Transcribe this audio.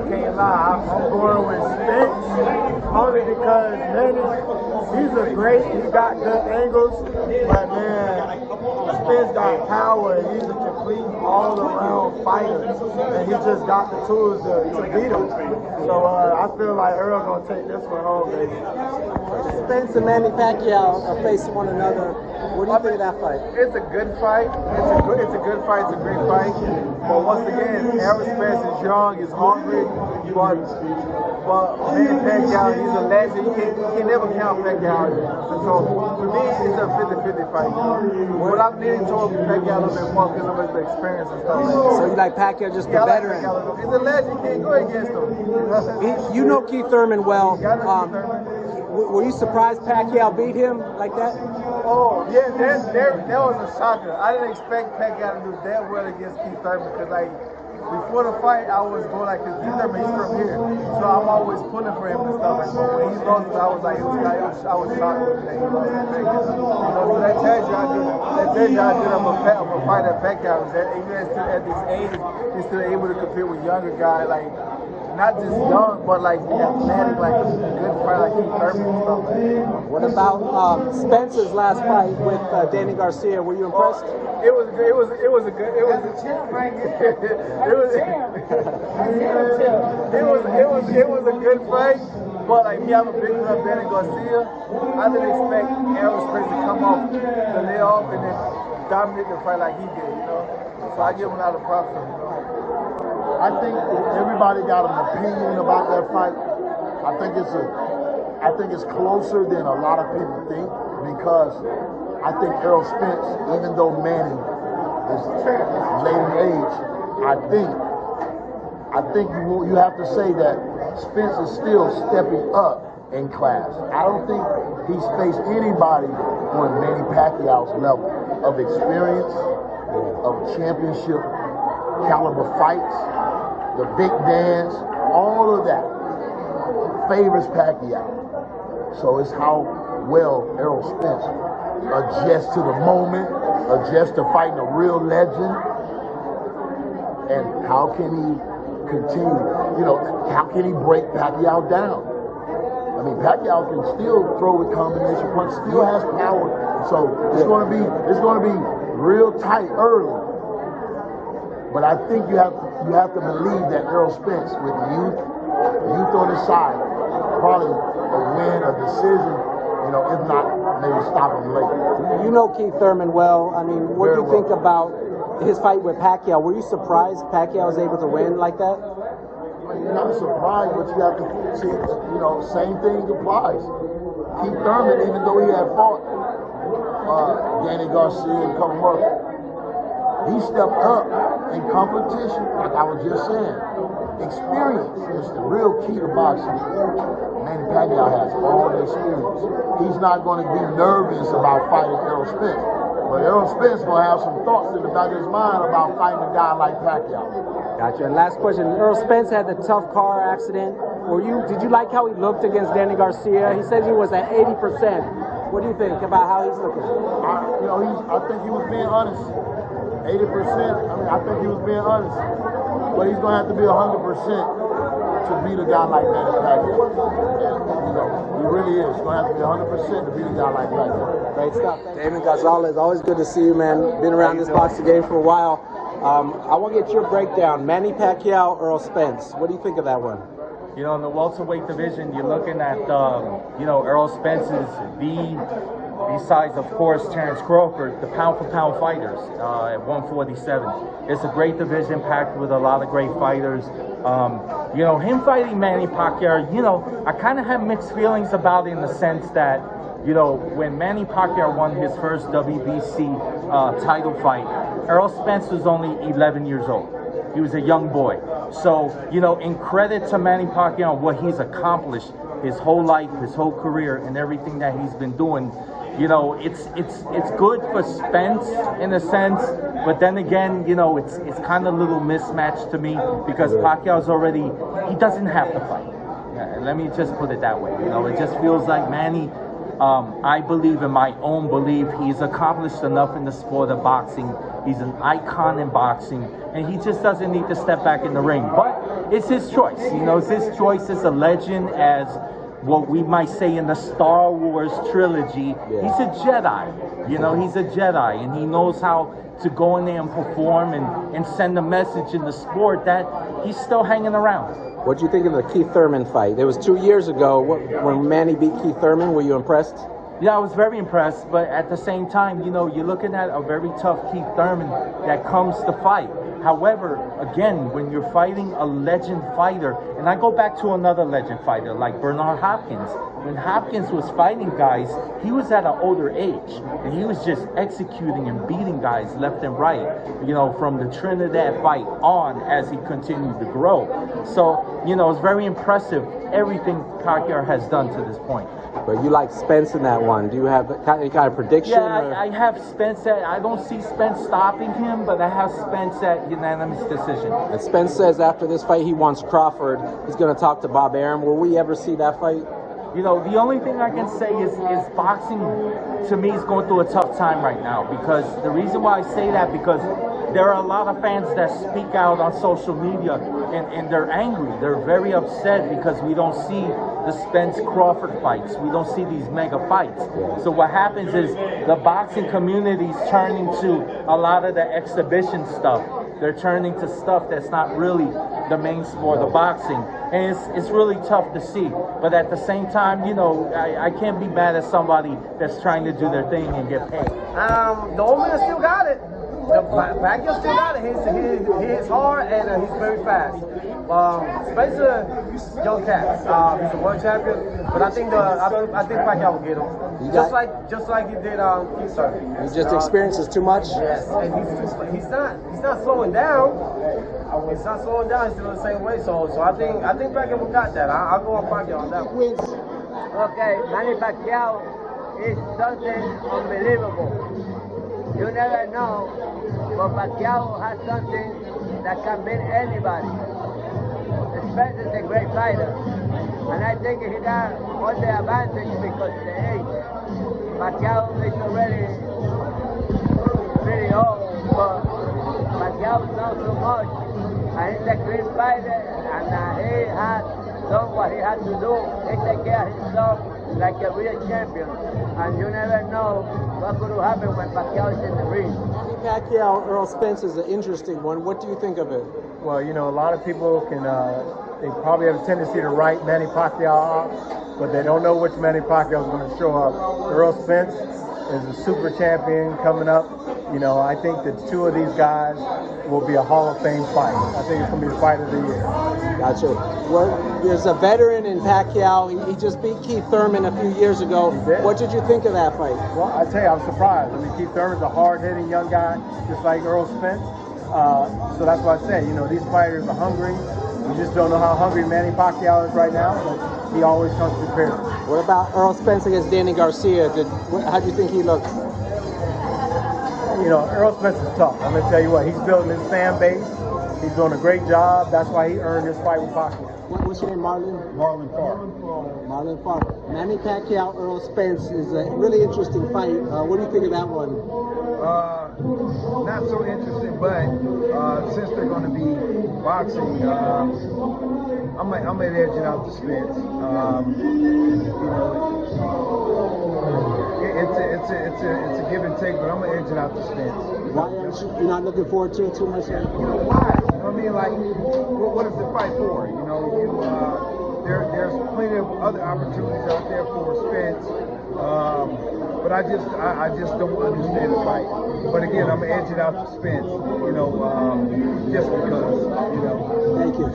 can't lie. I'm going with Spence only because Manny, he's he got good angles, but man, Spence got power and he's a complete all-around fighter, and he just got the tools to beat him. So I feel like Errol gonna take this one home, baby. Spence and Manny Pacquiao are facing one another. What do you think of that fight? It's a good fight. It's a good fight. It's a great fight. But once again, Errol Spence is young, he's hungry, but Manny Pacquiao, he's a legend. You can never count Pacquiao. So for me, it's a 50-50 fight. But I'm leaning towards Pacquiao a little bit more because of his experience and stuff. So you like Pacquiao just the veteran? He's a legend. You can't go against him. You know Keith Thurman well. Were you surprised Pacquiao beat him like that? Oh, yeah, that was a shocker. I didn't expect Pacquiao to do that well against Keith Thurman because, like, before the fight, I was going like, because Keith Thurman, he's from here. So I'm always pulling for him and stuff. And but when he lost, I was like, I was shocked that he lost to Pacquiao. So that tells you how good of a fighter Pacquiao is. That even at this age, he's still able to compete with younger guys, like, not just young, but like athletic, like a good fight, like Keith Thurman and stuff. What about Spence's last fight with Danny Garcia? Were you impressed? It was a good. It was a champ right here. It was a good fight. But like me, I'm a big fan of Danny Garcia. I didn't expect Errol Spence to come off the layoff and then dominate the fight like he did. So I give him a lot of props. I think everybody got an opinion about that fight. I think it's closer than a lot of people think because I think Errol Spence, even though Manny is late in age, I think you have to say that Spence is still stepping up in class. I don't think he's faced anybody on Manny Pacquiao's level of experience, of championship caliber fights. The big dance, all of that favors Pacquiao. So it's how well Errol Spence adjusts to the moment, adjusts to fighting a real legend, and how can he continue, how can he break Pacquiao down? I mean, Pacquiao can still throw with combination punch, still has power. So it's going to be real tight early. But I think you have to believe that Errol Spence, with youth on his side, probably a win, a decision, if not, maybe stop him late. You know Keith Thurman well. I mean, what do you think about his fight with Pacquiao? Were you surprised Pacquiao was able to win like that? You're not surprised, but you have to see, same thing applies. Keith Thurman, even though he had fought Danny Garcia and a couple more, he stepped up in competition, like I was just saying. Experience is the real key to boxing. Manny Pacquiao has all the experience. He's not going to be nervous about fighting Errol Spence. But Errol Spence will have some thoughts in the back of his mind about fighting a guy like Pacquiao. Gotcha. And last question. Errol Spence had the tough car accident. Did you like how he looked against Danny Garcia? He says he was at 80%. What do you think about how he's looking? I think he was being honest. 80%, I think he was being honest. But he's going to have to be 100% to beat a guy like Manny Pacquiao. He really is. He's going to have to be 100% to beat a guy like Pacquiao. Great stuff. Damon Gonzalez, always good to see you, man. Been around this boxing game for a while. I want to get your breakdown. Manny Pacquiao, Errol Spence. What do you think of that one? In the welterweight division, you're looking at, Errol Spence is besides, of course, Terrence Crawford, the pound-for-pound fighters at 147. It's a great division packed with a lot of great fighters. Him fighting Manny Pacquiao, I kind of have mixed feelings about it in the sense that, when Manny Pacquiao won his first WBC title fight, Errol Spence was only 11 years old. He was a young boy. So, in credit to Manny Pacquiao, what he's accomplished his whole life, his whole career, and everything that he's been doing, it's good for Spence in a sense, but then again, it's kind of a little mismatched to me because Pacquiao's already, he doesn't have to fight. Let me just put it that way. It just feels like Manny, I believe in my own belief, he's accomplished enough in the sport of boxing. He's an icon in boxing, and he just doesn't need to step back in the ring. But it's his choice. You know, it's his choice as a legend, as what we might say in the Star Wars trilogy. Yeah. He's a Jedi. You know, he's a Jedi, and he knows how to go in there and perform and send a message in the sport that he's still hanging around. What do you think of the Keith Thurman fight? It was 2 years ago when Manny beat Keith Thurman. Were you impressed? Yeah, I was very impressed, but at the same time, you know, you're looking at a very tough Keith Thurman that comes to fight. However, again, when you're fighting a legend fighter, and I go back to another legend fighter like Bernard Hopkins. When Hopkins was fighting guys, he was at an older age, and he was just executing and beating guys left and right, you know, from the Trinidad fight on as he continued to grow. So, you know, it's very impressive everything Pacquiao has done to this point. But you like Spence in that one. Do you have any kind of prediction? Yeah, I have Spence at, I don't see Spence stopping him, but I have Spence at unanimous decision. And Spence says after this fight he wants Crawford. He's going to talk to Bob Arum. Will we ever see that fight? You know, the only thing I can say is boxing, to me, is going through a tough time right now. Because the reason why I say that, because there are a lot of fans that speak out on social media, and they're angry. They're very upset because we don't see the Spence-Crawford fights. We don't see these mega fights. So what happens is the boxing community is turning to a lot of the exhibition stuff. They're turning to stuff that's not really the main sport of boxing. And it's really tough to see. But at the same time, you know, I can't be mad at somebody that's trying to do their thing and get paid. The old man still got it. The Pacquiao still got it. He hits hard and he's very fast. Spencer, young cat. He's a world champion, but I think Pacquiao will get him. Just like he did Keith Thurman. He just experiences too much. Yes, and he's not slowing down. He's not slowing down. He's still the same way. So I think Pacquiao got that. I'll go on Pacquiao on that one. Okay, Manny Pacquiao is something unbelievable. You never know, but Pacquiao has something that can beat anybody. Spence is a great fighter, and I think he got all the advantage because of the age. Pacquiao is already pretty old, but Pacquiao knows so much, and he's a great fighter, and he has done what he had to do. He take care of himself like a real champion, and you never know what could happen when Pacquiao is in the ring. Pacquiao, Errol Spence is an interesting one. What do you think of it? Well, you know, a lot of people can, they probably have a tendency to write Manny Pacquiao off, but they don't know which Manny Pacquiao is going to show up. Errol Spence is a super champion coming up. You know, I think that two of these guys will be a Hall of Fame fight. I think it's going to be the fight of the year. Gotcha. Well, there's a veteran in Pacquiao. He just beat Keith Thurman a few years ago. What did you think of that fight? Well, I tell you, I'm surprised. I mean, Keith Thurman's a hard-hitting young guy, just like Errol Spence. So that's why I say, you know, these fighters are hungry. We just don't know how hungry Manny Pacquiao is right now, but he always comes prepared. What about Errol Spence against Danny Garcia? How do you think he looked? You know, Errol Spence is tough. I'm going to tell you what, he's building his fan base. He's doing a great job. That's why he earned this fight with Pacquiao. What's your name, Marlon? Marlon Farr. Marlon Farr. Manny Pacquiao, Errol Spence is a really interesting fight. What do you think of that one? Not so interesting, but since they're going to be boxing, I'm going to edge it out to Spence. You know, it's a give and take, but I'm going to edge it out to Spence. Why aren't you not looking forward to it too much? You know why? I mean, like, what is the fight for? You know, there's plenty of other opportunities out there for Spence, but I just don't understand the fight. But again, I'm gonna edge it out to Spence. You know, just because. You know. Thank you.